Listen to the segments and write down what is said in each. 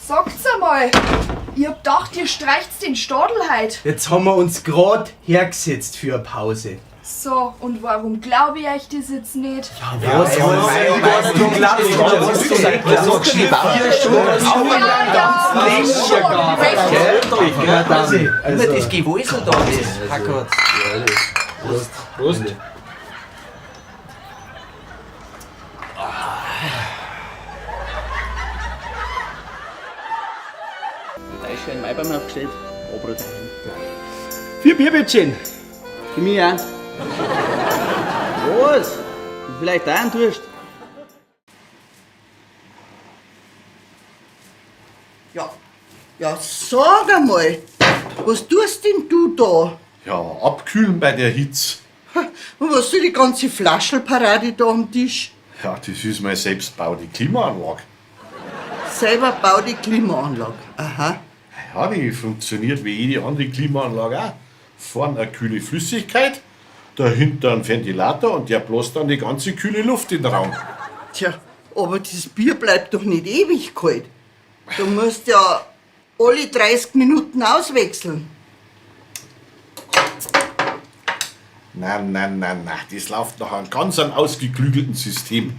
Sagt's einmal. Ich hab gedacht, ihr streicht's den Stadel heut. Jetzt haben wir uns grad hergesetzt für eine Pause. So, und warum glaube ich euch das jetzt nicht? Das Gewusel da ist. Herrgott. Prost. Da ist schon ein Maibaum aufgestellt. Aber daheim. 4 Bierbettchen. Für mich auch. Was? Vielleicht auch einen Durst? Ja, sag einmal, was tust denn du da? Ja, abkühlen bei der Hitze. Und was soll die ganze Flaschelparade da am Tisch? Ja, das ist meine selbstbaute Klimaanlage. Selber bau die Klimaanlage. Aha. Ja, die funktioniert wie jede andere Klimaanlage auch. Vorne eine kühle Flüssigkeit, dahinter ein Ventilator und der bläst dann die ganze kühle Luft in den Raum. Tja, aber das Bier bleibt doch nicht ewig kalt. Du musst ja alle 30 Minuten auswechseln. Nein, das läuft nach einem ganz ausgeklügelten System.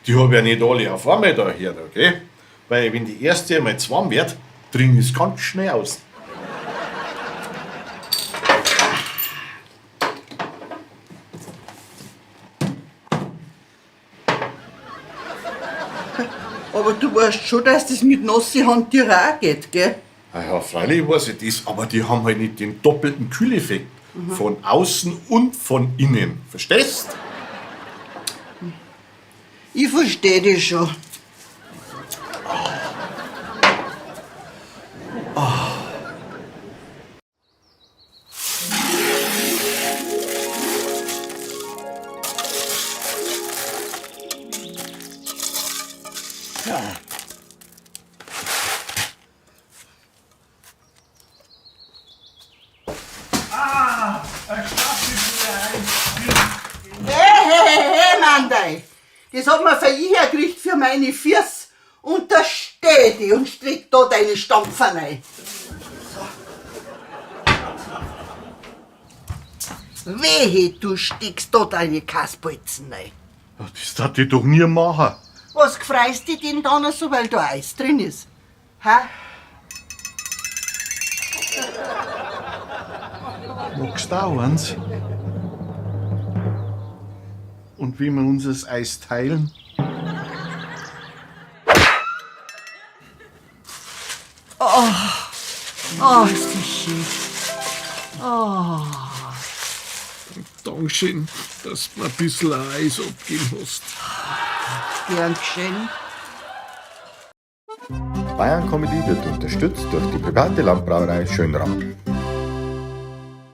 Die habe ja nicht alle auf einmal da her, okay? Weil wenn die erste einmal zu warm wird, dringen es ganz schnell aus. Aber du weißt schon, dass das mit nasser Hand dir auch geht, gell? Ja, freilich weiß ich das, aber die haben halt nicht den doppelten Kühleffekt. Von außen und von innen. Verstehst? Ich verstehe dich schon. Hey, Mandei! Das hat man für ich hergekriegt für meine Füße. Und da steh ich und streck da deine Stampfer rein. Wehe, du steckst da deine Kasbolzen rein. Ja, das darf ich doch nie machen. Was gefreist dich denn da noch so, weil da Eis drin ist? Ha? Magst du auch eins? Und wie wir uns das Eis teilen? Oh, ist das schön. Dankeschön, dass du mir ein bisschen Eis abgeben hast. Gern geschehen. Bayern Comedy wird unterstützt durch die private Landbrauerei Schönraum.